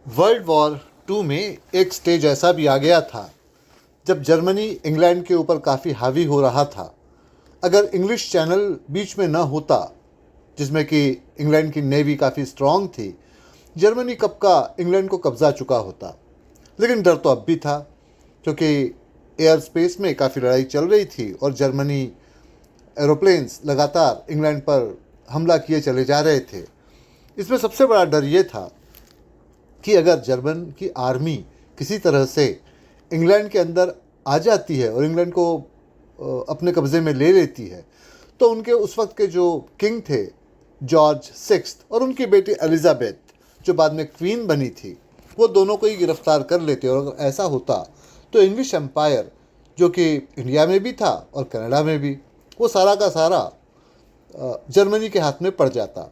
World war to में एक stage ऐसा भी आ गया था जब जर्मनी इंग्लैंड के ऊपर काफ़ी हावी हो रहा था। अगर इंग्लिश चैनल बीच में न होता, जिसमें कि इंग्लैंड की नेवी काफ़ी स्ट्रांग थी, जर्मनी कब का इंग्लैंड को कब्जा चुका होता। लेकिन डर तो अब भी था, क्योंकि एयर स्पेस में काफ़ी लड़ाई चल रही थी और जर्मनी एरोप्लेन्स लगातार इंग्लैंड पर हमला किए चले जा रहे थे। इसमें सबसे बड़ा डर ये था कि अगर जर्मन की आर्मी किसी तरह से इंग्लैंड के अंदर आ जाती है और इंग्लैंड को अपने कब्ज़े में ले लेती है, तो उनके उस वक्त के जो किंग थे जॉर्ज सिक्स्थ और उनकी बेटी एलिजाबेथ, जो बाद में क्वीन बनी थी, वो दोनों को ही गिरफ्तार कर लेते। और अगर ऐसा होता तो इंग्लिश एम्पायर, जो कि इंडिया में भी था और कनाडा में भी, वो सारा का सारा जर्मनी के हाथ में पड़ जाता।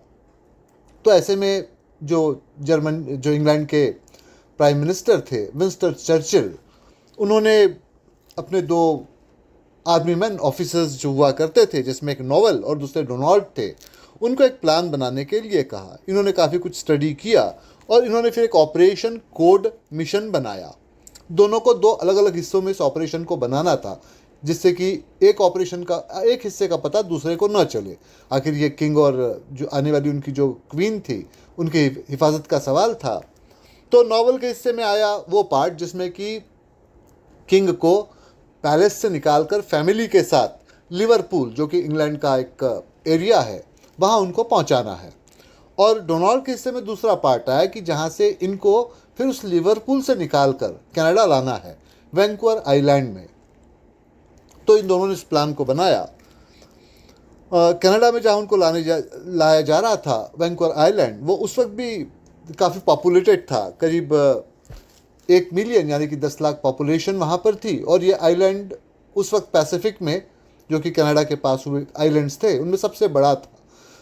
तो ऐसे में जो इंग्लैंड के प्राइम मिनिस्टर थे विंस्टन चर्चिल, उन्होंने अपने दो आर्मी मैन ऑफिसर्स जो हुआ करते थे, जिसमें एक नोवेल और दूसरे डोनाल्ड थे, उनको एक प्लान बनाने के लिए कहा। इन्होंने काफ़ी कुछ स्टडी किया और इन्होंने फिर एक ऑपरेशन कोड मिशन बनाया। दोनों को दो अलग अलग हिस्सों में इस ऑपरेशन को बनाना था, जिससे कि एक ऑपरेशन का एक हिस्से का पता दूसरे को न चले। आखिर ये किंग और जो आने वाली उनकी जो क्वीन थी, उनकी हिफाजत का सवाल था। तो नॉवल के हिस्से में आया वो पार्ट जिसमें कि किंग को पैलेस से निकालकर फैमिली के साथ लिवरपूल, जो कि इंग्लैंड का एक एरिया है, वहाँ उनको पहुँचाना है। और डोनाल्ड के हिस्से में दूसरा पार्ट आया कि जहाँ से इनको फिर उस लिवरपूल से निकाल कर कनाडा लाना है, वैंकूवर आइलैंड में। तो इन दोनों ने इस प्लान को बनाया। कनाडा में जहाँ उनको लाया जा रहा था, वैंकूवर आइलैंड, वो उस वक्त भी काफ़ी पॉपुलेटेड था। करीब 1 मिलियन यानी कि 10 लाख पॉपुलेशन वहाँ पर थी। और ये आइलैंड उस वक्त पैसिफिक में, जो कि कनाडा के पास हुए आइलैंड्स थे, उनमें सबसे बड़ा था।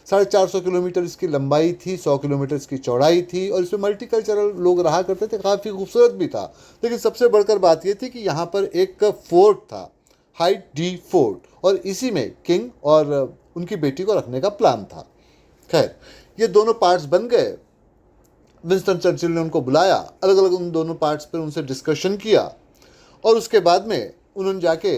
450 किलोमीटर इसकी लंबाई थी, 100 किलोमीटर इसकी चौड़ाई थी, और इसमें मल्टीकल्चरल लोग रहा करते थे। काफ़ी खूबसूरत भी था। लेकिन सबसे बढ़कर बात यह थी कि यहाँ पर एक फोर्ट था, हाइट डी फोर्ट, और इसी में किंग और उनकी बेटी को रखने का प्लान था। खैर, ये दोनों पार्ट्स बन गए। विंस्टन चर्चिल ने उनको बुलाया, अलग अलग उन दोनों पार्ट्स पर उनसे डिस्कशन किया, और उसके बाद में उन्होंने जाके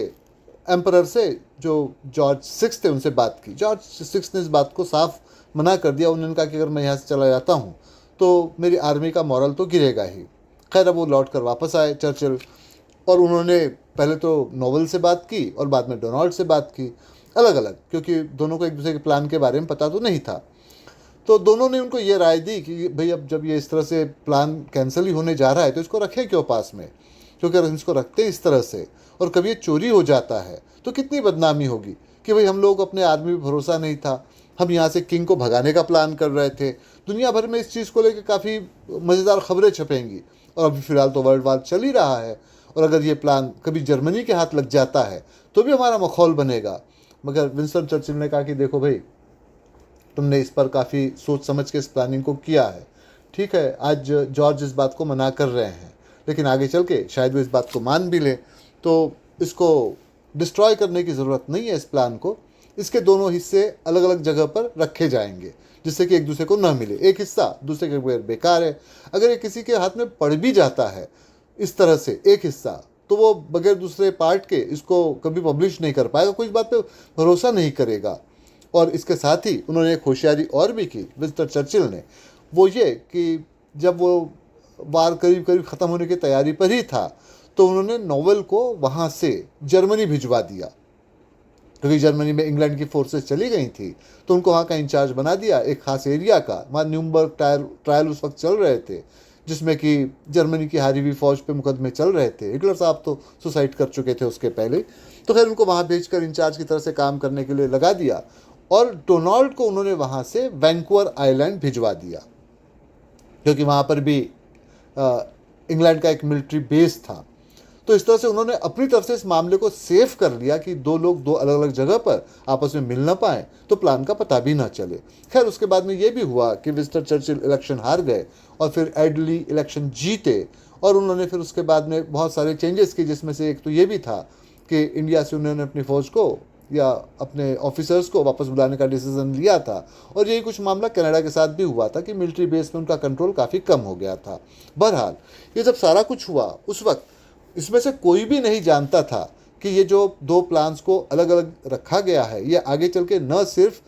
एम्परर से, जो जॉर्ज सिक्स थे, उनसे बात की। जॉर्ज सिक्स ने इस बात को साफ मना कर दिया। उन्होंने कहा कि अगर मैं यहाँ से चला जाता हूँ तो मेरी आर्मी का मॉरल तो गिरेगा ही। खैर, अब वो लौट कर वापस आए चर्चिल, और उन्होंने पहले तो नोवेल से बात की और बाद में डोनाल्ड से बात की, अलग अलग, क्योंकि दोनों को एक दूसरे के प्लान के बारे में पता तो नहीं था। तो दोनों ने उनको ये राय दी कि भाई, अब जब ये इस तरह से प्लान कैंसिल ही होने जा रहा है तो इसको रखें क्यों पास में, क्योंकि अगर इसको रखते हैं इस तरह से और कभी ये चोरी हो जाता है तो कितनी बदनामी होगी कि भाई हम लोग अपने आदमी पर भरोसा नहीं था, हम यहाँ से किंग को भगाने का प्लान कर रहे थे। दुनिया भर में इस चीज़ को लेकर काफ़ी मज़ेदार खबरें छपेंगी, और अभी फ़िलहाल तो वर्ल्ड वार चल ही रहा है। और अगर ये प्लान कभी जर्मनी के हाथ लग जाता है तो भी हमारा माहौल बनेगा। मगर विंस्टन चर्चिल ने कहा कि देखो भाई, तुमने इस पर काफ़ी सोच समझ के इस प्लानिंग को किया है। ठीक है, आज जॉर्ज इस बात को मना कर रहे हैं, लेकिन आगे चल के शायद वो इस बात को मान भी लें। तो इसको डिस्ट्रॉय करने की ज़रूरत नहीं है। इस प्लान को, इसके दोनों हिस्से अलग अलग जगह पर रखे जाएंगे, जिससे कि एक दूसरे को न मिले। एक हिस्सा दूसरे के बगैर बेकार है। अगर ये किसी के हाथ में पड़ भी जाता है इस तरह से एक हिस्सा, तो वो बगैर दूसरे पार्ट के इसको कभी पब्लिश नहीं कर पाएगा, कोई इस बात पे भरोसा नहीं करेगा। और इसके साथ ही उन्होंने एक होशियारी और भी की विंस्टन चर्चिल ने, वो ये कि जब वो वार करीब करीब ख़त्म होने की तैयारी पर ही था, तो उन्होंने नोवेल को वहाँ से जर्मनी भिजवा दिया, क्योंकि जर्मनी में इंग्लैंड की फोर्सेस चली गई थी। तो उनको वहाँ का इंचार्ज बना दिया, एक खास एरिया का। वहाँ न्यूरम्बर्ग ट्रायल उस वक्त चल रहे थे, जिसमें कि जर्मनी की हारी हुई फौज पे मुकदमे चल रहे थे। हिटलर साहब तो सुसाइड कर चुके थे उसके पहले। तो खैर, उनको वहाँ भेजकर इंचार्ज की तरह से काम करने के लिए लगा दिया, और डोनाल्ड को उन्होंने वहाँ से वैंकूवर आइलैंड भिजवा दिया, क्योंकि वहाँ पर भी इंग्लैंड का एक मिलिट्री बेस था। तो इस तरह से उन्होंने अपनी तरफ से इस मामले को सेफ कर लिया कि दो लोग दो अलग अलग जगह पर आपस में मिल ना पाएँ, तो प्लान का पता भी ना चले। खैर, उसके बाद में ये भी हुआ कि विंस्टन चर्चिल इलेक्शन हार गए और फिर एडली इलेक्शन जीते, और उन्होंने फिर उसके बाद में बहुत सारे चेंजेस किए, जिसमें से एक तो ये भी था कि इंडिया से उन्होंने अपनी फ़ौज को या अपने ऑफिसर्स को वापस बुलाने का डिसीजन लिया था। और यही कुछ मामला कनाडा के साथ भी हुआ था कि मिलिट्री बेस में उनका कंट्रोल काफ़ी कम हो गया था। बहरहाल ये जब सारा कुछ हुआ उस वक्त इसमें से कोई भी नहीं जानता था कि ये जो दो प्लान्स को अलग अलग रखा गया है ये आगे चल के न सिर्फ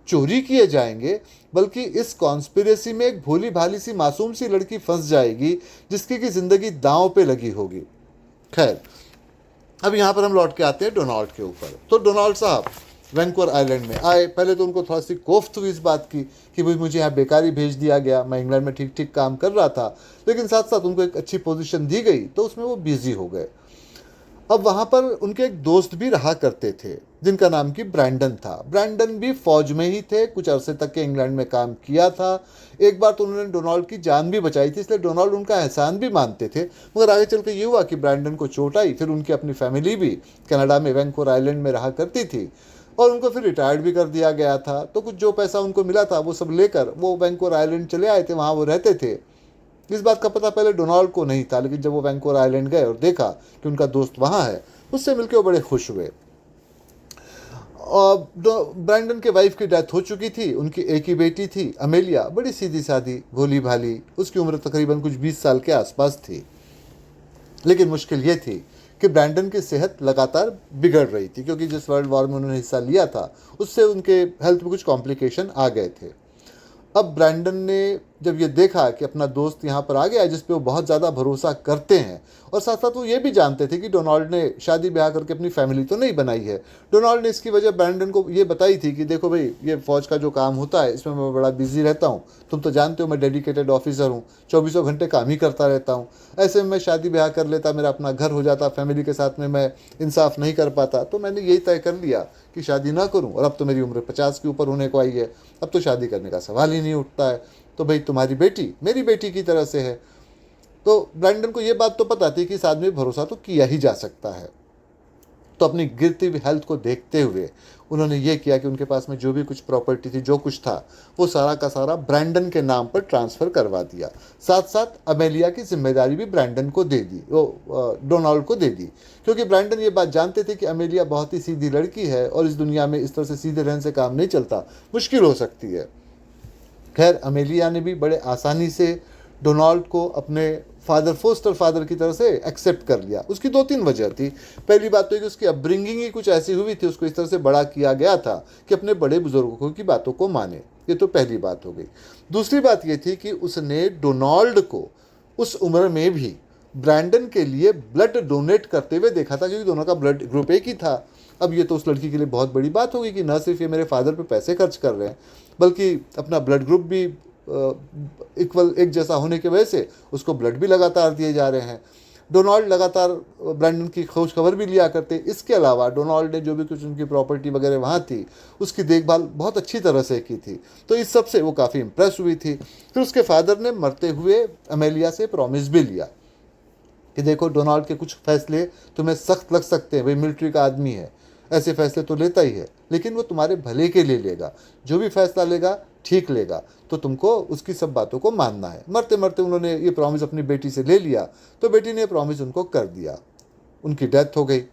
चोरी किए जाएंगे बल्कि इस कॉन्स्पिरेसी में एक भोली भाली सी मासूम सी लड़की फंस जाएगी जिसकी की ज़िंदगी दांव पे लगी होगी। खैर, अब यहाँ पर हम लौट के आते हैं डोनाल्ड के ऊपर। तो डोनाल्ड साहब वैंकूवर आइलैंड में आए। पहले तो उनको थोड़ा सी कोफ्त हुई इस बात की कि भाई मुझे यहाँ बेकारी भेज दिया गया, मैं इंग्लैंड में ठीक ठीक काम कर रहा था, लेकिन साथ साथ उनको एक अच्छी पोजीशन दी गई तो उसमें वो बिजी हो गए। अब वहाँ पर उनके एक दोस्त भी रहा करते थे जिनका नाम की ब्रैंडन था। ब्रैंडन भी फौज में ही थे, कुछ अरसे तक के इंग्लैंड में काम किया था। एक बार तो उन्होंने डोनाल्ड की जान भी बचाई थी, इसलिए डोनाल्ड उनका एहसान भी मानते थे। मगर आगे चल के ये हुआ कि ब्रैंडन को चोट आई, फिर उनकी अपनी फैमिली भी कनाडा में वैंकूवर आइलैंड में रहा करती थी और उनको फिर रिटायर्ड भी कर दिया गया था। तो कुछ जो पैसा उनको मिला था वो सब लेकर वो वैंकूवर आइलैंड चले आए थे, वहाँ वो रहते थे। इस बात का पता पहले डोनाल्ड को नहीं था, लेकिन जब वो वैंकूवर आइलैंड गए और देखा कि उनका दोस्त वहाँ है, उससे मिलकर वो बड़े खुश हुए। और ब्रैंडन के वाइफ की डेथ हो चुकी थी, उनकी एक ही बेटी थी अमेलिया, बड़ी सीधी सादी भोली भाली, उसकी उम्र तकरीबन कुछ 20 साल के आसपास थी। लेकिन मुश्किल ये थी कि ब्रैंडन की सेहत लगातार बिगड़ रही थी क्योंकि जिस वर्ल्ड वॉर में उन्होंने हिस्सा लिया था उससे उनके हेल्थ में कुछ कॉम्प्लिकेशन आ गए थे। अब ब्रैंडन ने जब ये देखा कि अपना दोस्त यहाँ पर आ गया है जिस पे वो बहुत ज़्यादा भरोसा करते हैं, और साथ साथ वो ये भी जानते थे कि डोनाल्ड ने शादी ब्याह करके अपनी फैमिली तो नहीं बनाई है। डोनाल्ड ने इसकी वजह ब्रैंडन को ये बताई थी कि देखो भाई, ये फ़ौज का जो काम होता है इसमें मैं बड़ा बिजी रहता हूँ, तुम तो जानते हो मैं डेडिकेटेड ऑफिसर हूँ, 24 घंटे काम ही करता रहता हूँ। ऐसे में मैं शादी ब्याह कर लेता, मेरा अपना घर हो जाता, फैमिली के साथ में मैं इंसाफ नहीं कर पाता, तो मैंने यही तय कर लिया कि शादी ना करूं। और अब तो मेरी उम्र 50 के ऊपर होने को आई है, अब तो शादी करने का सवाल ही नहीं उठता है। तो भाई तुम्हारी बेटी मेरी बेटी की तरह से है। तो ब्रैंडन को ये बात तो पता थी कि इस आदमी पर भरोसा तो किया ही जा सकता है। तो अपनी गिरती हुई हेल्थ को देखते हुए उन्होंने ये किया कि उनके पास में जो भी कुछ प्रॉपर्टी थी, जो कुछ था, वो सारा का सारा ब्रैंडन के नाम पर ट्रांसफ़र करवा दिया। साथ साथ अमेलिया की जिम्मेदारी भी ब्रैंडन को दे दी, वो डोनाल्ड को दे दी, क्योंकि ब्रैंडन ये बात जानते थे कि अमेलिया बहुत ही सीधी लड़की है और इस दुनिया में इस तरह से सीधे रहने से काम नहीं चलता, मुश्किल हो सकती है। खैर, अमेलिया ने भी बड़े आसानी से डोनाल्ड को अपने फोस्टर फादर की तरह से एक्सेप्ट कर लिया। उसकी 2-3 वजह थी। पहली बात तो ये कि उसकी अपब्रिंगिंग ही कुछ ऐसी हुई थी, उसको इस तरह से बड़ा किया गया था कि अपने बड़े बुजुर्गों की बातों को माने। ये तो पहली बात हो गई। दूसरी बात ये थी कि उसने डोनाल्ड को उस उम्र में भी ब्रैंडन के लिए ब्लड डोनेट करते हुए देखा था, क्योंकि दोनों का ब्लड ग्रुप एक ही था। अब ये तो उस लड़की के लिए बहुत बड़ी बात होगी कि न सिर्फ ये मेरे फादर पे पैसे खर्च कर रहे हैं, बल्कि अपना ब्लड ग्रुप भी इक्वल एक जैसा होने की वजह से उसको ब्लड भी लगातार दिए जा रहे हैं। डोनाल्ड लगातार ब्रैंडन की खोज खबर भी लिया करते। इसके अलावा डोनाल्ड ने जो भी कुछ उनकी प्रॉपर्टी वगैरह वहाँ थी उसकी देखभाल बहुत अच्छी तरह से की थी। तो इस सब से वो काफ़ी इम्प्रेस हुई थी। फिर उसके फादर ने मरते हुए अमेलिया से प्रॉमिस भी लिया कि देखो, डोनाल्ड के कुछ फैसले तुम्हें सख्त लग सकते हैं, वही मिलिट्री का आदमी है, ऐसे फैसले तो लेता ही है, लेकिन वो तुम्हारे भले के लिए लेगा, जो भी फैसला लेगा ठीक लेगा, तो तुमको उसकी सब बातों को मानना है। मरते मरते उन्होंने ये प्रॉमिस अपनी बेटी से ले लिया, तो बेटी ने प्रॉमिस उनको कर दिया। उनकी डेथ हो गई।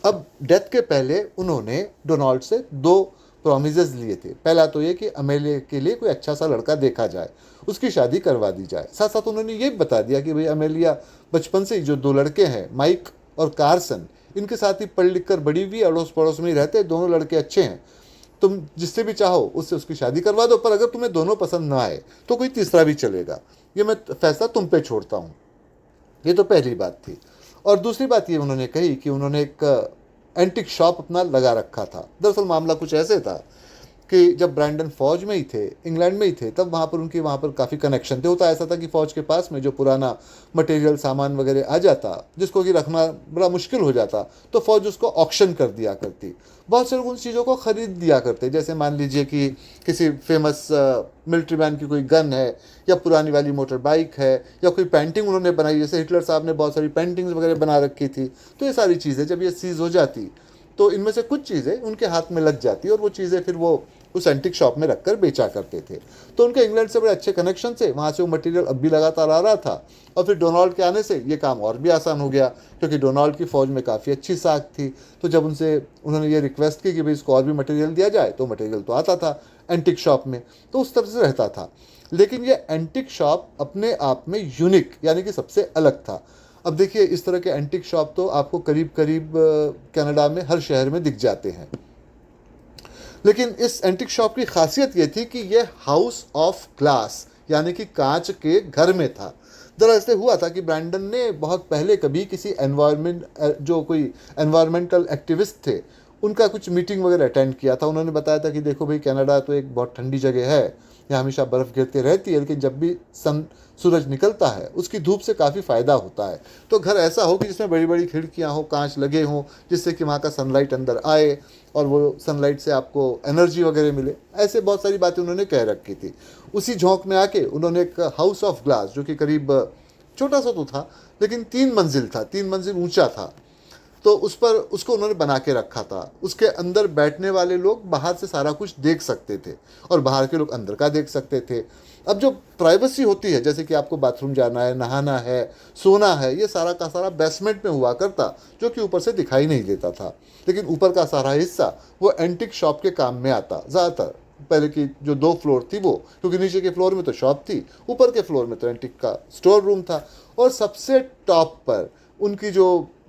अब डेथ के पहले उन्होंने डोनाल्ड से 2 प्रॉमिसेस लिए थे। पहला तो ये कि अमेलिया के लिए कोई अच्छा सा लड़का देखा जाए, उसकी शादी करवा दी जाए। साथ साथ उन्होंने ये भी बता दिया कि भाई अमेलिया बचपन से ही जो 2 लड़के हैं, माइक और कार्सन, इनके साथ ही पढ़ लिख कर बड़ी हुई, अड़ोस पड़ोस में ही रहते, दोनों लड़के अच्छे हैं, तुम जिससे भी चाहो उससे उसकी शादी करवा दो, पर अगर तुम्हें दोनों पसंद ना आए तो कोई तीसरा भी चलेगा, ये मैं फैसला तुम पे छोड़ता हूँ। ये तो पहली बात थी। और दूसरी बात ये उन्होंने कही कि उन्होंने एक एंटिक शॉप अपना लगा रखा था। दरअसल मामला कुछ ऐसे था कि जब ब्रैंडन फ़ौज में ही थे, इंग्लैंड में ही थे, तब वहाँ पर काफ़ी कनेक्शन थे। होता ऐसा था कि फ़ौज के पास में जो पुराना मटेरियल सामान वगैरह आ जाता जिसको कि रखना बड़ा मुश्किल हो जाता, तो फ़ौज उसको ऑक्शन कर दिया करती। बहुत से लोग उन चीज़ों को ख़रीद दिया करते। जैसे मान लीजिए कि किसी फेमस मिलिट्री मैन की कोई गन है, या पुरानी वाली मोटर बाइक है, या कोई पेंटिंग उन्होंने बनाई, जैसे हिटलर साहब ने बहुत सारी पेंटिंग्स वगैरह बना रखी थी। तो ये सारी चीज़ें जब ये सीज़ हो जाती तो इनमें से कुछ चीज़ें उनके हाथ में लग जाती और वो चीज़ें फिर वो उस एंटिक शॉप में रखकर बेचा करते थे। तो उनके इंग्लैंड से बड़े अच्छे कनेक्शन थे, वहाँ से वो मटेरियल अब भी लगातार आ रहा था। और फिर डोनाल्ड के आने से ये काम और भी आसान हो गया, क्योंकि डोनाल्ड की फ़ौज में काफ़ी अच्छी साख थी। तो जब उन्होंने ये रिक्वेस्ट की कि भाई इसको और भी मटेरियल दिया जाए, तो मटेरियल तो आता था एंटिक शॉप में, तो उस तरह से रहता था। लेकिन ये एंटिक शॉप अपने आप में यूनिक यानी कि सबसे अलग था। अब देखिए, इस तरह के एंटिक शॉप तो आपको करीब करीब कनाडा में हर शहर में दिख जाते हैं। लेकिन इस एंटिक शॉप की खासियत ये थी कि यह हाउस ऑफ ग्लास यानी कि कांच के घर में था। दरअसल हुआ था कि ब्रैंडन ने बहुत पहले कभी किसी जो कोई एनवायरमेंटल एक्टिविस्ट थे, उनका कुछ मीटिंग वगैरह अटेंड किया था। उन्होंने बताया था कि देखो भाई, कनाडा तो एक बहुत ठंडी जगह है, यहाँ हमेशा बर्फ़ गिरती रहती है, लेकिन जब भी सूरज निकलता है उसकी धूप से काफ़ी फ़ायदा होता है। तो घर ऐसा हो कि जिसमें बड़ी बड़ी खिड़कियाँ हो, कांच लगे हों, जिससे कि वहाँ का सनलाइट अंदर आए और वो सनलाइट से आपको एनर्जी वगैरह मिले। ऐसे बहुत सारी बातें उन्होंने कह रखी थी। उसी झोंक में आके उन्होंने एक हाउस ऑफ ग्लास, जो कि करीब छोटा सा तो था लेकिन 3 मंजिल था, 3 मंजिल ऊंचा था, तो उसको उन्होंने बना के रखा था। उसके अंदर बैठने वाले लोग बाहर से सारा कुछ देख सकते थे और बाहर के लोग अंदर का देख सकते थे। अब जो प्राइवेसी होती है, जैसे कि आपको बाथरूम जाना है, नहाना है, सोना है, ये सारा का सारा बेसमेंट में हुआ करता, जो कि ऊपर से दिखाई नहीं देता था। लेकिन ऊपर का सारा हिस्सा वो एंटिक शॉप के काम में आता ज़्यादातर। पहले की जो 2 फ्लोर थी वो, क्योंकि नीचे के फ्लोर में तो शॉप थी, ऊपर के फ्लोर में तो एंटिक का स्टोर रूम था। और सबसे टॉप पर उनकी जो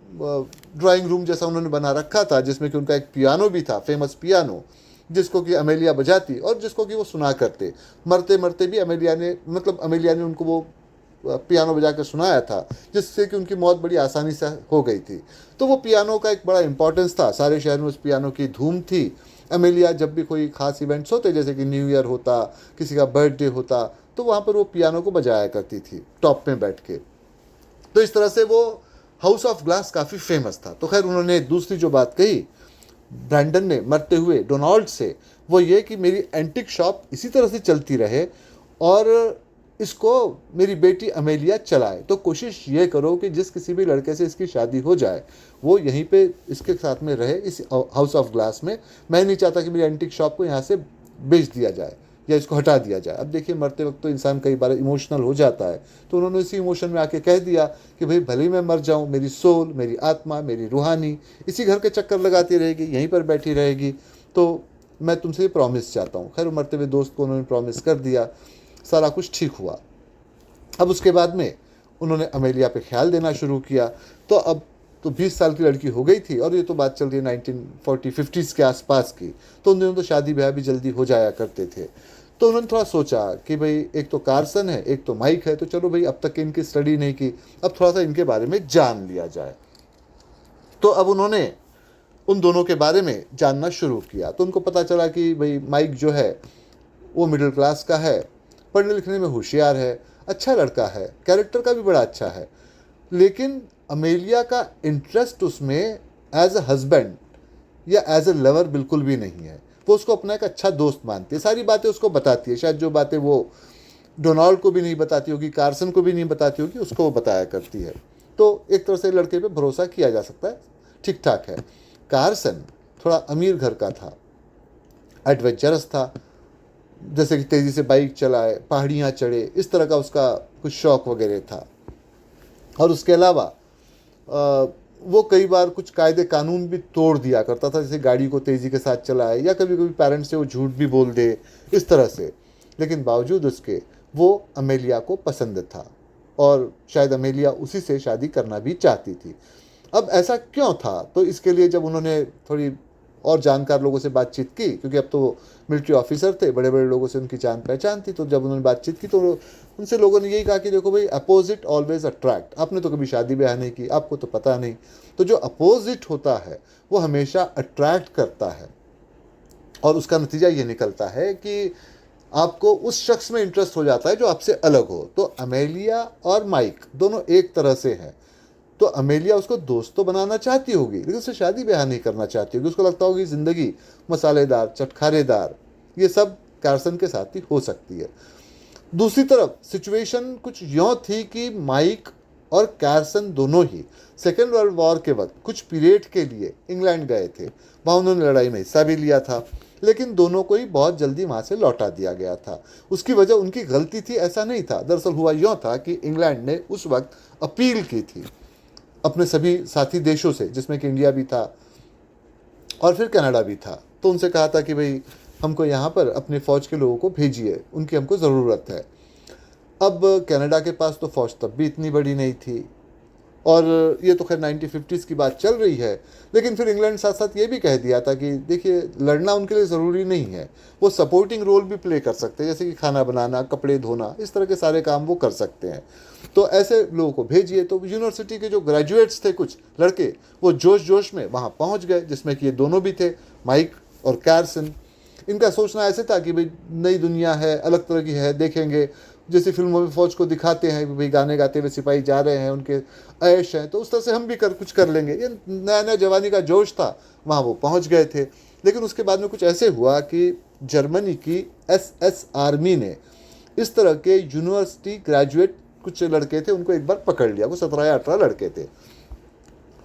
ड्राइंग रूम जैसा उन्होंने बना रखा था, जिसमें कि उनका एक पियानो भी था, फेमस पियानो, जिसको कि अमेलिया बजाती और जिसको कि वो सुना करते। मरते मरते भी अमेलिया ने उनको वो पियानो बजा कर सुनाया था, जिससे कि उनकी मौत बड़ी आसानी से हो गई थी। तो वो पियानो का एक बड़ा इंपॉर्टेंस था, सारे शहर में उस पियानो की धूम थी। अमेलिया जब भी कोई खास इवेंट्स होते, जैसे कि न्यू ईयर होता, किसी का बर्थडे होता, तो वहाँ पर वो पियानो को बजाया करती थी टॉप में बैठ के। तो इस तरह से वो हाउस ऑफ ग्लास काफ़ी फेमस था। तो खैर, उन्होंने दूसरी जो बात कही ब्रैंडन ने मरते हुए डोनाल्ड से, वो ये कि मेरी एंटिक शॉप इसी तरह से चलती रहे और इसको मेरी बेटी अमेलिया चलाए। तो कोशिश ये करो कि जिस किसी भी लड़के से इसकी शादी हो जाए वो यहीं पे इसके साथ में रहे, इस हाउस ऑफ ग्लास में। मैं नहीं चाहता कि मेरी एंटिक शॉप को यहाँ से बेच दिया जाए या इसको हटा दिया जाए। अब देखिए, मरते वक्त तो इंसान कई बार इमोशनल हो जाता है, तो उन्होंने इसी इमोशन में आके कह दिया कि भाई, भले ही मैं मर जाऊँ, मेरी सोल, मेरी आत्मा, मेरी रूहानी इसी घर के चक्कर लगाती रहेगी, यहीं पर बैठी रहेगी। तो मैं तुमसे ये प्रॉमिस चाहता हूँ। खैर, मरते हुए दोस्त को उन्होंने प्रॉमिस कर दिया, सारा कुछ ठीक हुआ। अब उसके बाद में उन्होंने अमेलिया पे ख्याल देना शुरू किया। तो अब तो 20 साल की लड़की हो गई थी और ये तो बात चल रही है 1940-50s के आसपास की। तो उन दिनों तो शादी ब्याह भी जल्दी हो जाया करते थे। तो उन्होंने थोड़ा सोचा कि भाई, एक तो कार्सन है, एक तो माइक है, तो चलो भाई, अब तक इनकी स्टडी नहीं की, अब थोड़ा सा इनके बारे में जान लिया जाए। तो अब उन्होंने उन दोनों के बारे में जानना शुरू किया। तो उनको पता चला कि भाई, माइक जो है वो मिडिल क्लास का है, पढ़ने लिखने में होशियार है, अच्छा लड़का है, कैरेक्टर का भी बड़ा अच्छा है। लेकिन अमेलिया का इंटरेस्ट उसमें एज अ हस्बैंड या एज अ लवर बिल्कुल भी नहीं है। वो उसको अपना एक अच्छा दोस्त मानती है, सारी बातें उसको बताती है। शायद जो बातें वो डोनाल्ड को भी नहीं बताती होगी, कार्सन को भी नहीं बताती होगी, उसको वो बताया करती है। तो एक तरह से लड़के पे भरोसा किया जा सकता है, ठीक ठाक है। कार्सन थोड़ा अमीर घर का था, एडवेंचरस था, जैसे कि तेज़ी से बाइक चलाए, पहाड़ियाँ चढ़े, इस तरह का उसका कुछ शौक़ वगैरह था। और उसके अलावा वो कई बार कुछ कायदे कानून भी तोड़ दिया करता था, जैसे गाड़ी को तेज़ी के साथ चलाए या कभी कभी पेरेंट्स से वो झूठ भी बोल दे, इस तरह से। लेकिन बावजूद उसके वो अमेलिया को पसंद था और शायद अमेलिया उसी से शादी करना भी चाहती थी। अब ऐसा क्यों था? तो इसके लिए जब उन्होंने थोड़ी और जानकार लोगों से बातचीत की, क्योंकि अब तो वो मिलिट्री ऑफिसर थे, बड़े बड़े लोगों से उनकी जान पहचान थी, तो जब उन्होंने बातचीत की तो उनसे लोगों ने यही कहा कि देखो भाई, अपोजिट ऑलवेज अट्रैक्ट। आपने तो कभी शादी ब्याह नहीं की, आपको तो पता नहीं। तो जो अपोजिट होता है वो हमेशा अट्रैक्ट करता है और उसका नतीजा ये निकलता है कि आपको उस शख्स में इंटरेस्ट हो जाता है जो आपसे अलग हो। तो अमेलिया और माइक दोनों एक तरह से हैं। तो अमेलिया उसको दोस्त तो बनाना चाहती होगी, लेकिन उससे शादी ब्याह नहीं करना चाहती होगी। उसको लगता होगी ज़िंदगी मसालेदार, चटखारेदार, ये सब कार्सन के साथ ही हो सकती है। दूसरी तरफ सिचुएशन कुछ यूँ थी कि माइक और कार्सन दोनों ही सेकेंड वर्ल्ड वॉर के वक्त कुछ पीरियड के लिए इंग्लैंड गए थे, वहाँ उन्होंने लड़ाई में हिस्सा भी लिया था। लेकिन दोनों को ही बहुत जल्दी वहाँ से लौटा दिया गया था। उसकी वजह उनकी गलती थी ऐसा नहीं था। दरअसल हुआ यूँ था कि इंग्लैंड ने उस वक्त अपील की थी अपने सभी साथी देशों से, जिसमें कि इंडिया भी था और फिर कनाडा भी था। तो उनसे कहा था कि भाई हमको यहाँ पर अपने फ़ौज के लोगों को भेजिए, उनकी हमको ज़रूरत है। अब कनाडा के पास तो फ़ौज तब भी इतनी बड़ी नहीं थी, और ये तो खैर 1950s की बात चल रही है। लेकिन फिर इंग्लैंड साथ साथ ये भी कह दिया था कि देखिए, लड़ना उनके लिए ज़रूरी नहीं है, वो सपोर्टिंग रोल भी प्ले कर सकते हैं, जैसे कि खाना बनाना, कपड़े धोना, इस तरह के सारे काम वो कर सकते हैं। तो ऐसे लोगों को भेजिए। तो यूनिवर्सिटी के जो ग्रेजुएट्स थे कुछ लड़के, वो जोश जोश में वहाँ पहुँच गए, जिसमें कि ये दोनों भी थे, माइक और कैरसन। इनका सोचना ऐसे था कि भाई नई दुनिया है, अलग तरह की है, देखेंगे। जैसे फिल्मों में फ़ौज को दिखाते हैं भाई गाने गाते हुए सिपाही जा रहे हैं, उनके ऐश हैं, तो उस तरह से हम भी कुछ कर लेंगे। ये नया नया जवानी का जोश था, वहाँ वो पहुँच गए थे। लेकिन उसके बाद में कुछ ऐसे हुआ कि जर्मनी की SS आर्मी ने इस तरह के यूनिवर्सिटी ग्रेजुएट कुछ लड़के थे, उनको एक बार पकड़ लिया। वो 17 या 18 लड़के थे।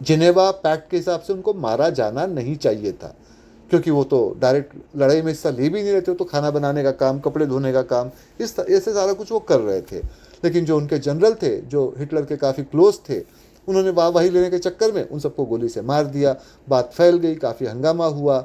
जिनेवा पैक्ट के हिसाब से उनको मारा जाना नहीं चाहिए था, क्योंकि वो तो डायरेक्ट लड़ाई में हिस्सा ले भी नहीं रहे थे। तो खाना बनाने का काम, कपड़े धोने का काम, ऐसे सारा कुछ वो कर रहे थे। लेकिन जो उनके जनरल थे, जो हिटलर के काफ़ी क्लोज थे, उन्होंने वाहवाही लेने के चक्कर में उन सबको गोली से मार दिया। बात फैल गई, काफ़ी हंगामा हुआ।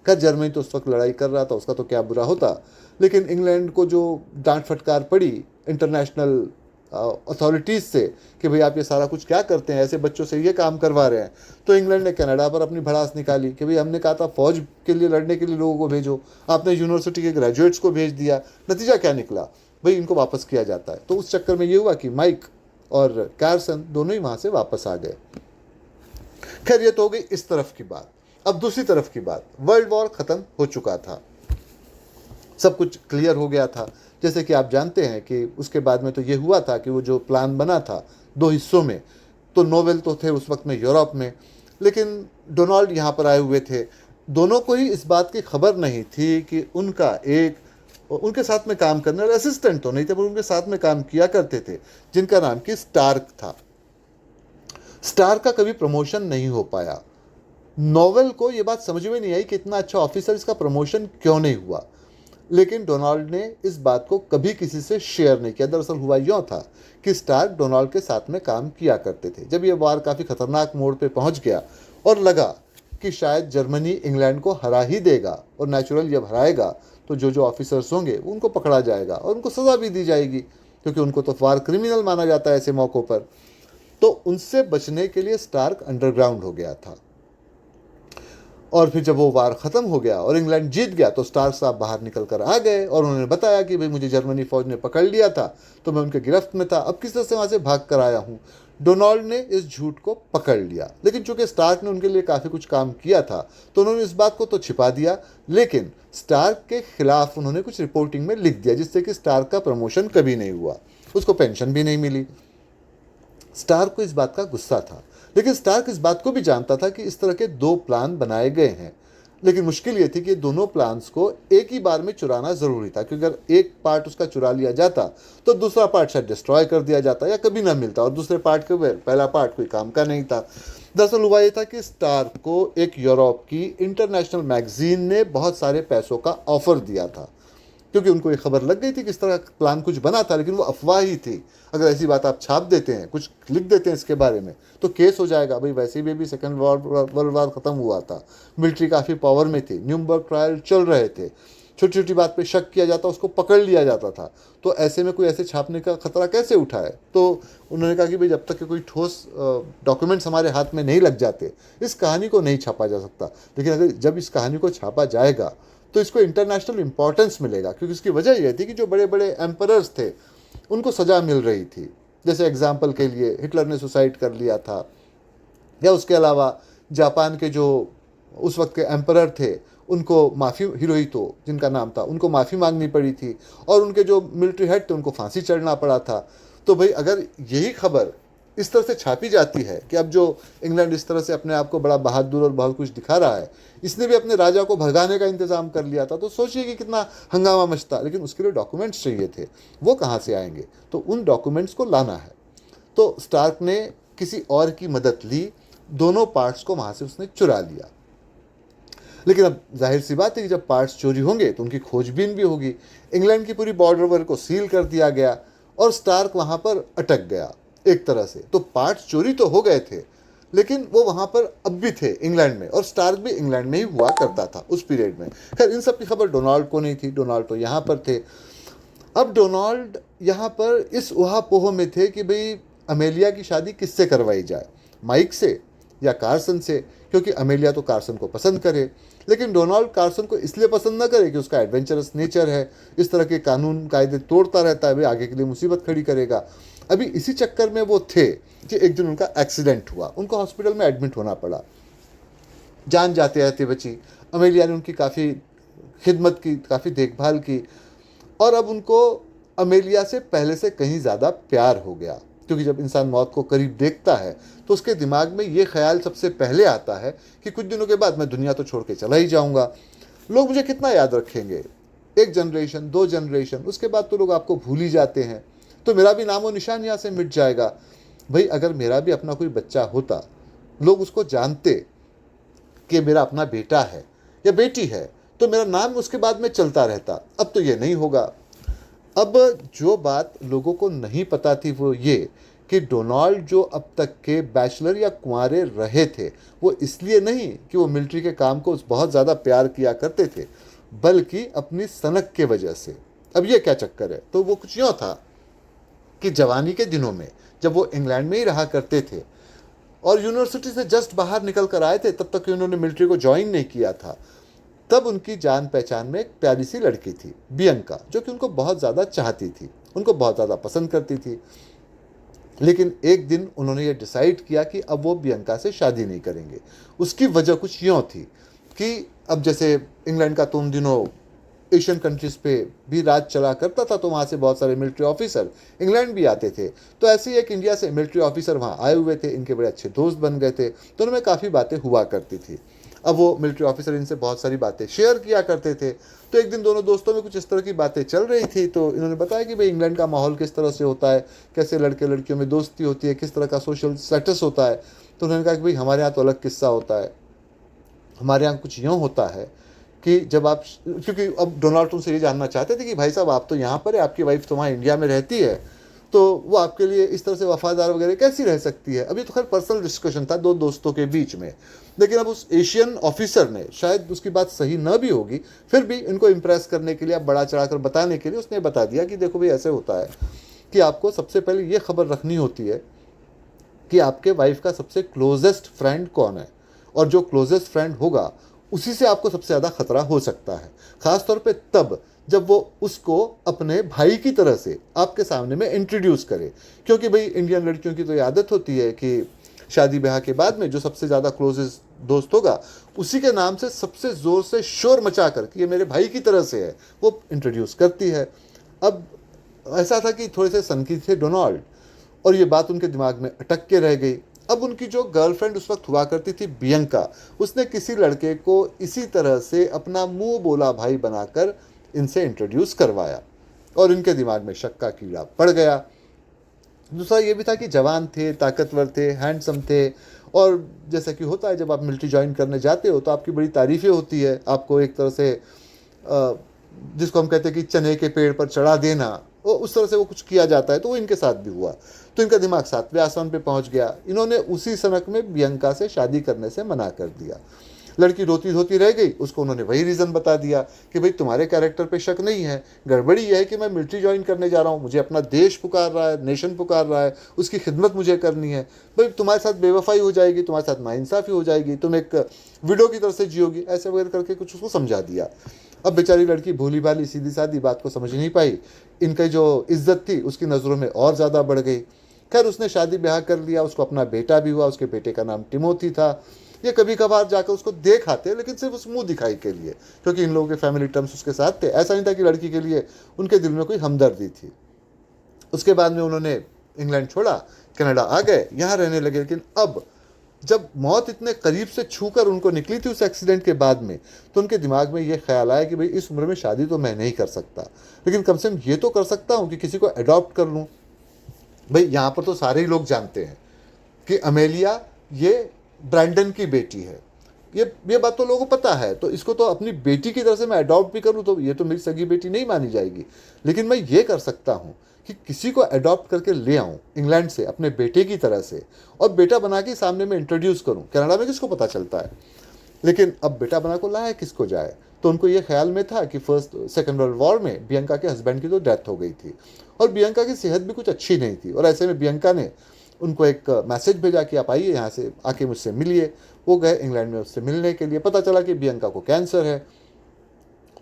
खैर जर्मनी तो उस वक्त लड़ाई कर रहा था, उसका तो क्या बुरा होता। लेकिन इंग्लैंड को जो डांट फटकार पड़ी इंटरनेशनल अथॉरिटीज़ से कि भाई आप ये सारा कुछ क्या करते हैं, ऐसे बच्चों से ये काम करवा रहे हैं, तो इंग्लैंड ने कनाडा पर अपनी भड़ास निकाली कि भाई हमने कहा था फ़ौज के लिए लड़ने के लिए लोगों को भेजो, आपने यूनिवर्सिटी के ग्रेजुएट्स को भेज दिया। नतीजा क्या निकला, भाई इनको वापस किया जाता है। तो उस चक्कर में ये हुआ कि माइक और कैरसन दोनों ही वहाँ से वापस आ गए। खैर ये तो हो गई इस तरफ की बात। अब दूसरी तरफ की बात, वर्ल्ड वॉर ख़त्म हो चुका था, सब कुछ क्लियर हो गया था। जैसे कि आप जानते हैं कि उसके बाद में तो ये हुआ था कि वो जो प्लान बना था 2 हिस्सों में, तो नोवेल तो थे उस वक्त में यूरोप में, लेकिन डोनाल्ड यहाँ पर आए हुए थे। दोनों को ही इस बात की खबर नहीं थी कि उनका एक उनके साथ में काम करने वाले असिस्टेंट तो नहीं थे, पर उनके साथ में काम किया करते थे, जिनका नाम कि स्टार्क था। स्टार्क का कभी प्रमोशन नहीं हो पाया। नोवेल को ये बात समझ में नहीं आई कि इतना अच्छा ऑफिसर, इसका प्रमोशन क्यों नहीं हुआ। लेकिन डोनाल्ड ने इस बात को कभी किसी से शेयर नहीं किया। दरअसल हुआ यूँ था कि स्टार्क डोनाल्ड के साथ में काम किया करते थे। जब ये वार काफ़ी खतरनाक मोड़ पे पहुंच गया और लगा कि शायद जर्मनी इंग्लैंड को हरा ही देगा, और नेचुरल जब हराएगा तो जो जो ऑफिसर्स होंगे उनको पकड़ा जाएगा और उनको सज़ा भी दी जाएगी, क्योंकि उनको तो वार क्रिमिनल माना जाता है ऐसे मौक़ों पर। तो उनसे बचने के लिए स्टार्क अंडरग्राउंड हो गया था। और फिर जब वो वार ख़त्म हो गया और इंग्लैंड जीत गया, तो स्टार्क साहब बाहर निकल कर आ गए और उन्होंने बताया कि भाई मुझे जर्मनी फ़ौज ने पकड़ लिया था, तो मैं उनके गिरफ्त में था, अब किस तरह से वहाँ से भाग कर आया हूँ। डोनाल्ड ने इस झूठ को पकड़ लिया। लेकिन चूंकि स्टार्क ने उनके लिए काफ़ी कुछ काम किया था, तो उन्होंने इस बात को तो छिपा दिया, लेकिन स्टार्क के खिलाफ उन्होंने कुछ रिपोर्टिंग में लिख दिया, जिससे कि स्टार्क का प्रमोशन कभी नहीं हुआ, उसको पेंशन भी नहीं मिली। स्टार्क को इस बात का गुस्सा था, लेकिन स्टार्क इस बात को भी जानता था कि इस तरह के 2 प्लान बनाए गए हैं। लेकिन मुश्किल ये थी कि दोनों प्लान्स को एक ही बार में चुराना ज़रूरी था, क्योंकि अगर एक पार्ट उसका चुरा लिया जाता तो दूसरा पार्ट शायद डिस्ट्रॉय कर दिया जाता या कभी ना मिलता, और दूसरे पार्ट के पहला पार्ट कोई काम का नहीं था। दरअसल हुआ ये था कि स्टार्क को एक यूरोप की इंटरनेशनल मैगजीन ने बहुत सारे पैसों का ऑफ़र दिया था, क्योंकि उनको ये खबर लग गई थी कि इस तरह प्लान कुछ बना था, लेकिन वो अफवाह ही थी। अगर ऐसी बात आप छाप देते हैं, कुछ लिख देते हैं इसके बारे में, तो केस हो जाएगा। भाई वैसे भी सेकेंड वर्ल्ड वार ख़त्म हुआ था, मिलिट्री काफ़ी पावर में थी, न्यूरम्बर्ग ट्रायल चल रहे थे, छोटी छोटी बात पे शक किया जाता, उसको पकड़ लिया जाता था। तो ऐसे में कोई ऐसे छापने का खतरा कैसे उठाए। तो उन्होंने कहा कि भाई जब तक कि कोई ठोस डॉक्यूमेंट्स हमारे हाथ में नहीं लग जाते, इस कहानी को नहीं छापा जा सकता। लेकिन अगर जब इस कहानी को छापा जाएगा तो इसको इंटरनेशनल इंपॉर्टेंस मिलेगा, क्योंकि इसकी वजह यह थी कि जो बड़े बड़े एम्परर्स थे उनको सज़ा मिल रही थी। जैसे एग्जाम्पल के लिए हिटलर ने सुसाइड कर लिया था, या उसके अलावा जापान के जो उस वक्त के एम्परर थे उनको माफ़ी, हिरोहितो जिनका नाम था, उनको माफ़ी मांगनी पड़ी थी, और उनके जो मिलिट्री हेड थे उनको फांसी चढ़ना पड़ा था। तो भाई अगर यही खबर इस तरह से छापी जाती है कि अब जो इंग्लैंड इस तरह से अपने आप को बड़ा बहादुर और बहुत कुछ दिखा रहा है, इसने भी अपने राजा को भगाने का इंतज़ाम कर लिया था, तो सोचिए कि कितना हंगामा मचता। लेकिन उसके लिए डॉक्यूमेंट्स चाहिए थे, वो कहाँ से आएंगे। तो उन डॉक्यूमेंट्स को लाना है। तो स्टार्क ने किसी और की मदद ली, दोनों पार्ट्स को वहाँ से उसने चुरा लिया। लेकिन अब जाहिर सी बात है कि जब पार्ट्स चोरी होंगे तो उनकी खोजबीन भी होगी। इंग्लैंड की पूरी बॉर्डर वर को सील कर दिया गया और स्टार्क वहाँ पर अटक गया एक तरह से। तो पार्ट्स चोरी तो हो गए थे, लेकिन वो वहाँ पर अब भी थे इंग्लैंड में, और स्टार्क भी इंग्लैंड में ही हुआ करता था उस पीरियड में। खैर इन सब की खबर डोनाल्ड को नहीं थी, डोनाल्ड तो यहाँ पर थे। अब डोनाल्ड यहाँ पर इस उहापोह में थे कि भाई अमेलिया की शादी किससे करवाई जाए, माइक से या कार्सन से, क्योंकि अमेलिया तो कार्सन को पसंद करे। लेकिन डोनाल्ड कार्सन को इसलिए पसंद न करे कि उसका एडवेंचरस नेचर है, इस तरह के कानून कायदे तोड़ता रहता है, भाई आगे के लिए मुसीबत खड़ी करेगा। अभी इसी चक्कर में वो थे कि एक दिन उनका एक्सीडेंट हुआ, उनको हॉस्पिटल में एडमिट होना पड़ा, जान जाते जाते बची। अमेलिया ने उनकी काफ़ी खिदमत की, काफ़ी देखभाल की, और अब उनको अमेलिया से पहले से कहीं ज़्यादा प्यार हो गया। क्योंकि जब इंसान मौत को करीब देखता है तो उसके दिमाग में ये ख्याल सबसे पहले आता है कि कुछ दिनों के बाद मैं दुनिया तो छोड़ के चला ही जाऊंगा, लोग मुझे कितना याद रखेंगे, 1 जनरेशन 2 जनरेशन, उसके बाद तो लोग आपको भूल ही जाते हैं, तो मेरा भी नामो निशान यहाँ से मिट जाएगा। भाई अगर मेरा भी अपना कोई बच्चा होता, लोग उसको जानते कि मेरा अपना बेटा है या बेटी है, तो मेरा नाम उसके बाद में चलता रहता। अब तो ये नहीं होगा। अब जो बात लोगों को नहीं पता थी वो ये कि डोनाल्ड जो अब तक के बैचलर या कुंवारे रहे थे, वो इसलिए नहीं कि वो मिलिट्री के काम को बहुत ज़्यादा प्यार किया करते थे, बल्कि अपनी सनक के वजह से। अब ये क्या चक्कर है, तो वो कुछ यूँ था कि जवानी के दिनों में जब वो इंग्लैंड में ही रहा करते थे और यूनिवर्सिटी से जस्ट बाहर निकल कर आए थे, तब तक उन्होंने मिलिट्री को ज्वाइन नहीं किया था, तब उनकी जान पहचान में एक प्यारी सी लड़की थी बियंका, जो कि उनको बहुत ज़्यादा चाहती थी, उनको बहुत ज़्यादा पसंद करती थी। लेकिन एक दिन उन्होंने ये डिसाइड किया कि अब वो बियंका से शादी नहीं करेंगे। उसकी वजह कुछ यूँ थी कि अब जैसे इंग्लैंड का तो उन दिनों एशियन कंट्रीज़ पे भी राज चला करता था, तो वहाँ से बहुत सारे मिलिट्री ऑफिसर इंग्लैंड भी आते थे। तो ऐसे ही एक इंडिया से मिलिट्री ऑफिसर वहाँ आए हुए थे, इनके बड़े अच्छे दोस्त बन गए थे, तो उनमें काफ़ी बातें हुआ करती थी। अब वो मिलिट्री ऑफिसर इनसे बहुत सारी बातें शेयर किया करते थे। तो एक दिन दोनों दोस्तों में कुछ इस तरह की बातें चल रही थी, तो इन्होंने बताया कि भाई इंग्लैंड का माहौल किस तरह से होता है, कैसे लड़के लड़कियों में दोस्ती होती है, किस तरह का सोशल स्टेटस होता है। तो उन्होंने कहा कि भाई हमारे यहाँ तो अलग किस्सा होता है, हमारे यहाँ कुछ यूँ होता है कि जब आप, क्योंकि अब डोनाल्ड तुमसे ये जानना चाहते थे कि भाई साहब आप तो यहाँ पर है, आपकी वाइफ तो वहाँ इंडिया में रहती है, तो वो आपके लिए इस तरह से वफादार वगैरह कैसी रह सकती है। अभी तो खैर पर्सनल डिस्कशन था दो दोस्तों के बीच में, लेकिन अब उस एशियन ऑफिसर ने, शायद उसकी बात सही न भी होगी, फिर भी इनको इम्प्रेस करने के लिए, बड़ा चढ़ाकर बताने के लिए उसने बता दिया कि देखो भाई ऐसे होता है कि आपको सबसे पहले ये खबर रखनी होती है कि आपके वाइफ का सबसे क्लोजेस्ट फ्रेंड कौन है, और जो क्लोजेस्ट फ्रेंड होगा उसी से आपको सबसे ज़्यादा खतरा हो सकता है, ख़ासतौर पे तब जब वो उसको अपने भाई की तरह से आपके सामने में इंट्रोड्यूस करे। क्योंकि भाई इंडियन लड़कियों की तो ये आदत होती है कि शादी ब्याह के बाद में जो सबसे ज़्यादा क्लोजेस्ट दोस्त होगा उसी के नाम से सबसे ज़ोर से शोर मचा कर कि ये मेरे भाई की तरह से है, वो इंट्रोड्यूस करती है। अब ऐसा था कि थोड़े से सनकी थे डोनाल्ड, और ये बात उनके दिमाग में अटक के रह गई। अब उनकी जो गर्लफ्रेंड उस वक्त हुआ करती थी बियंका, उसने किसी लड़के को इसी तरह से अपना मुंह बोला भाई बनाकर इनसे इंट्रोड्यूस करवाया, और इनके दिमाग में शक का कीड़ा पड़ गया। दूसरा ये भी था कि जवान थे, ताकतवर थे, हैंडसम थे, और जैसा कि होता है जब आप मिलिट्री ज्वाइन करने जाते हो तो आपकी बड़ी तारीफ़ें होती है, आपको एक तरह से जिसको हम कहते हैं कि चने के पेड़ पर चढ़ा देना, वो उस तरह से वो कुछ किया जाता है। तो वो इनके साथ भी हुआ, तो इनका दिमाग 7वें आसमान पे पहुंच गया। इन्होंने उसी सनक में बियंका से शादी करने से मना कर दिया। लड़की रोती धोती रह गई, उसको उन्होंने वही रीज़न बता दिया कि भाई तुम्हारे कैरेक्टर पे शक नहीं है, गड़बड़ी यह है कि मैं मिलिट्री ज्वाइन करने जा रहा हूँ, मुझे अपना देश पुकार रहा है, नेशन पुकार रहा है, उसकी खिदमत मुझे करनी है। भाई तुम्हारे साथ बेवफाई हो जाएगी, तुम्हारे साथ नाइंसाफ़ी हो जाएगी, तुम एक विडो की तरह से जियोगी, ऐसे वगैरह करके कुछ उसको समझा दिया। अब बेचारी लड़की भोली भाली सीधी सादी बात को समझ नहीं पाई, इनकी जो इज्जत थी उसकी नज़रों में और ज़्यादा बढ़ गई। खैर उसने शादी ब्याह कर लिया, उसको अपना बेटा भी हुआ, उसके बेटे का नाम टिमोथी था। ये कभी कभार जाकर उसको देख आते, लेकिन सिर्फ उस मुंह दिखाई के लिए, क्योंकि इन लोगों के फैमिली टर्म्स उसके साथ थे। ऐसा नहीं था कि लड़की के लिए उनके दिल में कोई हमदर्दी थी। उसके बाद में उन्होंने इंग्लैंड छोड़ा, कनाडा आ गए, यहाँ रहने लगे। लेकिन अब जब मौत इतने करीब से छूकर उनको निकली थी उस एक्सीडेंट के बाद में, तो उनके दिमाग में ये ख्याल आया कि भाई इस उम्र में शादी तो मैं नहीं कर सकता, लेकिन कम से कम ये तो कर सकता हूँ कि किसी को अडॉप्ट कर लूँ। भाई यहाँ पर तो सारे ही लोग जानते हैं कि अमेलिया ये ब्रैंडन की बेटी है, ये बात तो लोगों को पता है, तो इसको तो अपनी बेटी की तरह से मैं अडॉप्ट भी करूँ तो ये तो मेरी सगी बेटी नहीं मानी जाएगी। लेकिन मैं ये कर सकता हूँ कि किसी को अडॉप्ट करके ले आऊँ इंग्लैंड से अपने बेटे की तरह से, और बेटा बना के सामने में इंट्रोड्यूस करूँ। कनाडा में किसको पता चलता है, लेकिन अब बेटा बना को लाया किसको जाए। तो उनको ये ख्याल में था कि फर्स्ट सेकेंड वर्ल्ड वॉर में बियंका के हस्बैंड की तो डेथ हो गई थी, और बियंका की सेहत भी कुछ अच्छी नहीं थी, और ऐसे में बियंका ने उनको एक मैसेज भेजा कि आप आइए यहाँ से आके मुझसे मिलिए। वो गए इंग्लैंड में उससे मिलने के लिए। पता चला कि बियंका को कैंसर है।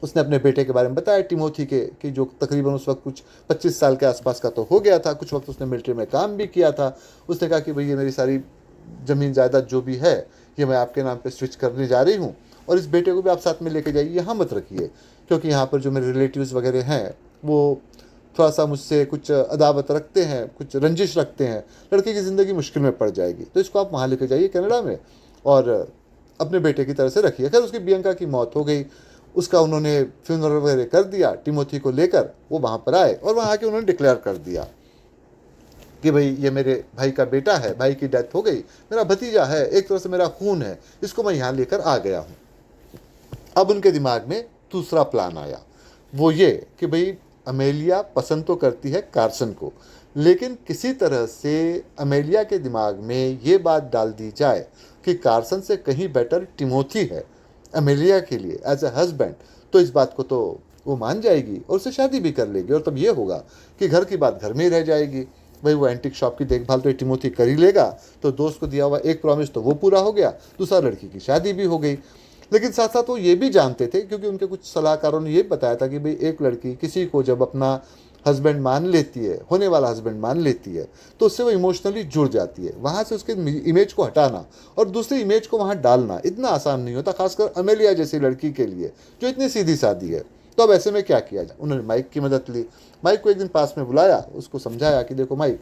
उसने अपने बेटे के बारे में बताया टिमोथी के, कि जो तकरीबन उस वक्त कुछ 25 साल के आसपास का तो हो गया था, कुछ वक्त उसने मिलिट्री में काम भी किया था। उसने कहा कि भाई ये मेरी सारी ज़मीन जायदाद जो भी है ये मैं आपके नाम पे स्विच करने जा रही हूँ, और इस बेटे को भी आप साथ में लेके जाइए, यहाँ मत रखिए, क्योंकि यहाँ पर जो मेरे रिलेटिव्स वगैरह हैं वो थोड़ा सा मुझसे कुछ अदावत रखते हैं, कुछ रंजिश रखते हैं, लड़के की ज़िंदगी मुश्किल में पड़ जाएगी, तो इसको आप वहाँ लेके जाइए कनाडा में और अपने बेटे की तरह से रखिए। खैर उसकी बियंका की मौत हो गई, उसका उन्होंने फ्यूनरल वगैरह कर दिया। टिमोथी को लेकर वो वहाँ पर आए, और वहाँ आके उन्होंने डिक्लेयर कर दिया कि भाई ये मेरे भाई का बेटा है, भाई की डेथ हो गई, मेरा भतीजा है, एक तरह से मेरा खून है, इसको मैं यहाँ लेकर आ गया हूँ। अब उनके दिमाग में दूसरा प्लान आया, वो ये कि भाई अमेलिया पसंद तो करती है कार्सन को, लेकिन किसी तरह से अमेलिया के दिमाग में ये बात डाल दी जाए कि कार्सन से कहीं बेटर टिमोथी है अमेलिया के लिए एज ए हस्बैंड। तो इस बात को तो वो मान जाएगी और उससे शादी भी कर लेगी, और तब ये होगा कि घर की बात घर में ही रह जाएगी। भाई वो एंटिक शॉप की देखभाल तो टिमोथी कर ही लेगा, तो दोस्त को दिया हुआ एक प्रॉमिस तो वो पूरा हो गया, दूसरा लड़की की शादी भी हो गई। लेकिन साथ साथ वो ये भी जानते थे, क्योंकि उनके कुछ सलाहकारों ने ये बताया था कि भाई एक लड़की किसी को जब अपना हस्बैंड मान लेती है, होने वाला हस्बैंड मान लेती है, तो उससे वो इमोशनली जुड़ जाती है। वहाँ से उसके इमेज को हटाना और दूसरी इमेज को वहाँ डालना इतना आसान नहीं होता, खासकर अमेलिया जैसी लड़की के लिए जो इतनी सीधी सादी है। तो अब ऐसे में क्या किया जाए, उन्होंने माइक की मदद ली। माइक को एक दिन पास में बुलाया, उसको समझाया कि देखो माइक,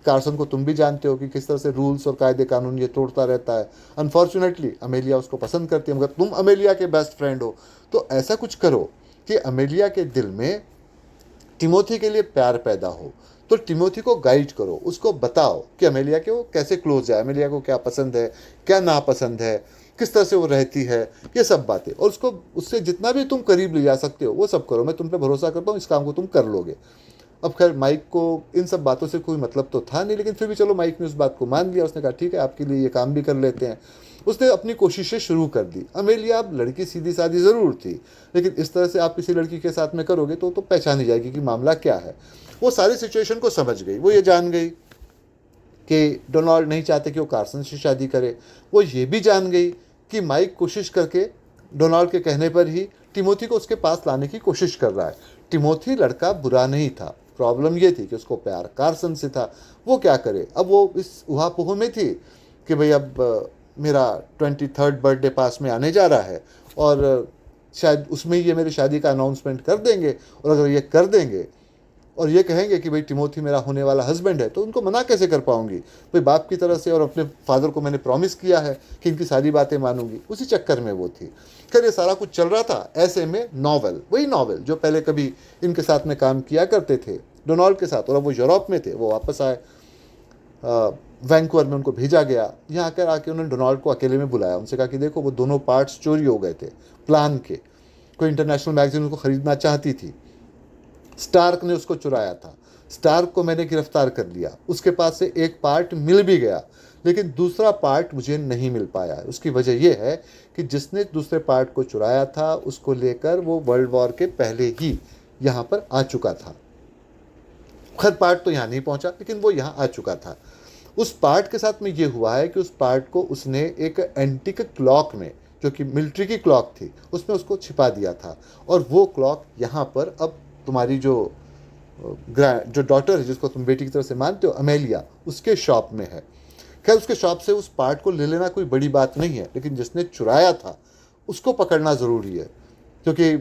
कार्सन को तुम भी जानते हो कि किस तरह से रूल्स और कायदे कानून ये तोड़ता रहता है। अनफॉर्चुनेटली अमेलिया उसको पसंद करती है, मगर तुम अमेलिया के बेस्ट फ्रेंड हो, तो ऐसा कुछ करो कि अमेलिया के दिल में टिमोथी के लिए प्यार पैदा हो। तो टिमोथी को गाइड करो, उसको बताओ कि अमेलिया के वो कैसे क्लोज है, अमेलिया को क्या पसंद है, क्या नापसंद है, किस तरह से वो रहती है, ये सब बातें, और उसको उससे जितना भी तुम करीब ले जा सकते हो वो सब करो। मैं तुम पे भरोसा करता हूँ, इस काम को तुम कर लोगे। अब खैर माइक को इन सब बातों से कोई मतलब तो था नहीं, लेकिन फिर भी चलो माइक ने उस बात को मान लिया। उसने कहा ठीक है, आपके लिए ये काम भी कर लेते हैं। उसने अपनी कोशिशें शुरू कर दी। अमेलिया अब लड़की सीधी सादी ज़रूर थी, लेकिन इस तरह से आप किसी लड़की के साथ में करोगे तो पहचानी जाएगी कि मामला क्या है। वो सारी सिचुएशन को समझ गई। वो ये जान गई कि डोनाल्ड नहीं चाहते कि वो कार्सन से शादी करे। वो ये भी जान गई कि माइक कोशिश करके डोनाल्ड के कहने पर ही टिमोथी को उसके पास लाने की कोशिश कर रहा है। टिमोथी लड़का बुरा नहीं था, प्रॉब्लम ये थी कि उसको प्यार कार्सन से था। वो क्या करे, अब वो इस उहापोह में थी कि भाई अब मेरा 23rd बर्थडे पास में आने जा रहा है, और शायद उसमें ये मेरी शादी का अनाउंसमेंट कर देंगे, और अगर ये कर देंगे और ये कहेंगे कि भाई टिमोथी मेरा होने वाला हस्बैंड है, तो उनको मना कैसे कर पाऊंगी भाई बाप की तरह से, और अपने फादर को मैंने प्रॉमिस किया है कि इनकी सारी बातें मानूंगी। उसी चक्कर में वो थी। खैर ये सारा कुछ चल रहा था। ऐसे में नॉवेल, वही नॉवेल जो पहले कभी इनके साथ में काम किया करते थे डोनाल्ड के साथ, और अब वो यूरोप में थे, वो वापस आए। वैंकूवर में उनको भेजा गया। यहाँ आकर आके उन्होंने डोनाल्ड को अकेले में बुलाया। उनसे कहा कि देखो वो दोनों पार्ट्स चोरी हो गए थे प्लान के। कोई इंटरनेशनल मैगजीन उनको ख़रीदना चाहती थी, स्टार्क ने उसको चुराया था। स्टार्क को मैंने गिरफ्तार कर लिया, उसके पास से एक पार्ट मिल भी गया, लेकिन दूसरा पार्ट मुझे नहीं मिल पाया। उसकी वजह यह है कि जिसने दूसरे पार्ट को चुराया था उसको लेकर वो वर्ल्ड वॉर के पहले ही यहाँ पर आ चुका था। खैर पार्ट तो यहाँ नहीं पहुँचा, लेकिन वो यहाँ आ चुका था। उस पार्ट के साथ में ये हुआ है कि उस पार्ट को उसने एक एंटीक क्लॉक में, जो कि मिलिट्री की क्लॉक थी, उसमें उसको छिपा दिया था। और वो क्लॉक यहाँ पर अब तुम्हारी जो डॉटर है, जिसको तुम बेटी की तरह से मानते हो, अमेलिया, उसके शॉप में है। खैर उसके शॉप से उस पार्ट को ले लेना कोई बड़ी बात नहीं है, लेकिन जिसने चुराया था उसको पकड़ना ज़रूरी है, क्योंकि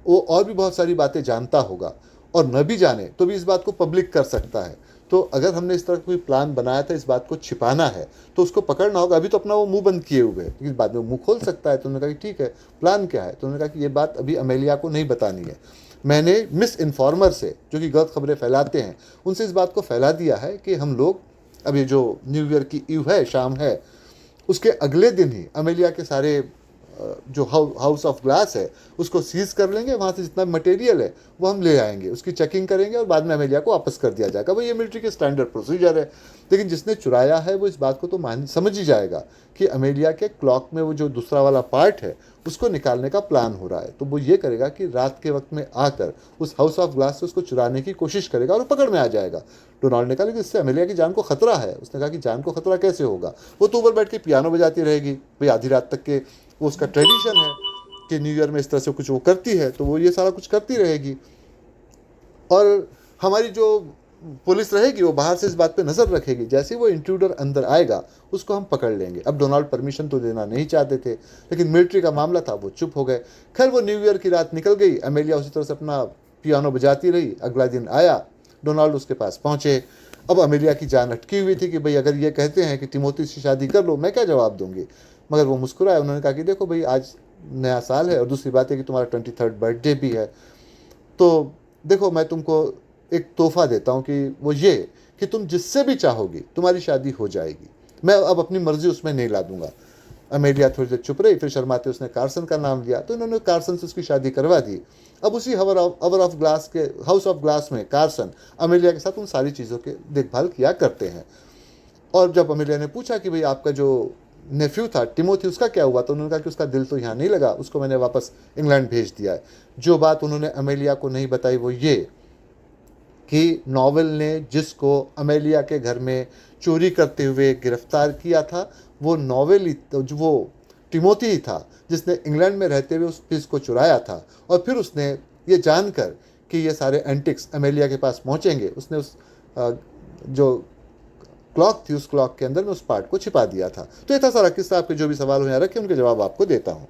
वो और भी बहुत सारी बातें जानता होगा, और न भी जाने तो भी इस बात को पब्लिक कर सकता है। तो अगर हमने इस तरह कोई प्लान बनाया था, इस बात को छिपाना है, तो उसको पकड़ना होगा। अभी तो अपना वो मुंह बंद किए हुए है, लेकिन बाद में मुंह खोल सकता है। तो उन्होंने कहा कि ठीक है, प्लान क्या है? तो उन्होंने कहा कि ये बात अभी अमेलिया को नहीं बतानी है। मैंने मिस इन्फॉर्मर से, जो कि गलत खबरें फैलाते हैं, उनसे इस बात को फैला दिया है कि हम लोग अब ये जो न्यू ईयर की ईव है, शाम है, उसके अगले दिन ही अमेलिया के सारे जो हाउस ऑफ ग्लास है उसको सीज कर लेंगे, वहाँ से जितना मटेरियल है वो हम ले आएंगे, उसकी चेकिंग करेंगे और बाद में अमेलिया को वापस कर दिया जाएगा। भाई ये मिलिट्री के स्टैंडर्ड प्रोसीजर है। लेकिन जिसने चुराया है वो इस बात को तो समझ ही जाएगा कि अमेलिया के क्लॉक में वो जो दूसरा वाला पार्ट है उसको निकालने का प्लान हो रहा है। तो वो ये करेगा कि रात के वक्त में आकर उस हाउस ऑफ ग्लास से उसको चुराने की कोशिश करेगा और पकड़ में आ जाएगा। डोनाल्ड ने कहा कि इससे अमेलिया की जान को खतरा है। उसने कहा कि जान को खतरा कैसे होगा, वो तो ऊपर बैठ के पियानो बजाती रहेगी, भाई आधी रात तक के वो उसका ट्रेडिशन है कि न्यू ईयर में इस तरह से कुछ वो करती है, तो वो ये सारा कुछ करती रहेगी। और हमारी जो पुलिस रहेगी वो बाहर से इस बात पे नज़र रखेगी, जैसे ही वो इंट्रूडर अंदर आएगा उसको हम पकड़ लेंगे। अब डोनाल्ड परमिशन तो देना नहीं चाहते थे, लेकिन मिलिट्री का मामला था, वो चुप हो गए। खैर वो न्यू ईयर की रात निकल गई, अमेलिया उसी तरह से अपना पियानो बजाती रही। अगला दिन आया, डोनाल्ड उसके पास पहुँचे। अब अमेलिया की जान अटकी हुई थी कि भाई अगर ये कहते हैं कि टिमोथी से शादी कर लो, मैं क्या जवाब दूंगी। मगर वो मुस्कुराए, उन्होंने कहा कि देखो भाई आज नया साल है और दूसरी बात है कि तुम्हारा 23rd बर्थडे भी है, तो देखो मैं तुमको एक तोहफा देता हूँ कि वो ये कि तुम जिससे भी चाहोगी तुम्हारी शादी हो जाएगी, मैं अब अपनी मर्जी उसमें नहीं ला दूंगा। अमेलिया थोड़ी देर चुप रही, फिर शर्माते उसने कार्सन का नाम लिया, तो इन्होंने कार्सन से उसकी शादी करवा दी। अब उसी हाउस ऑफ ग्लास के हाउस ऑफ ग्लास में कार्सन अमेलिया के साथ उन सारी चीज़ों के देखभाल किया करते हैं। और जब अमेलिया ने पूछा कि भाई आपका जो नेफ्यू था टिमोथी उसका क्या हुआ, तो उन्होंने कहा कि उसका दिल तो यहाँ नहीं लगा, उसको मैंने वापस इंग्लैंड भेज दिया है। जो बात उन्होंने अमेलिया को नहीं बताई वो ये कि नॉवेल ने जिसको अमेलिया के घर में चोरी करते हुए गिरफ्तार किया था वो नॉवेल ही, जो वो टिमोथी ही था जिसने इंग्लैंड में रहते हुए उस पीस को चुराया था। और फिर उसने ये जानकर कि ये सारे एंटिक्स अमेलिया के पास पहुँचेंगे, उसने उस जो क्लॉक थी उस क्लॉक के अंदर में उस पार्ट को छिपा दिया था। तो ये था सारा किस्सा। आपके जो भी सवाल हो यहाँ रखे उनके जवाब आपको देता हूँ।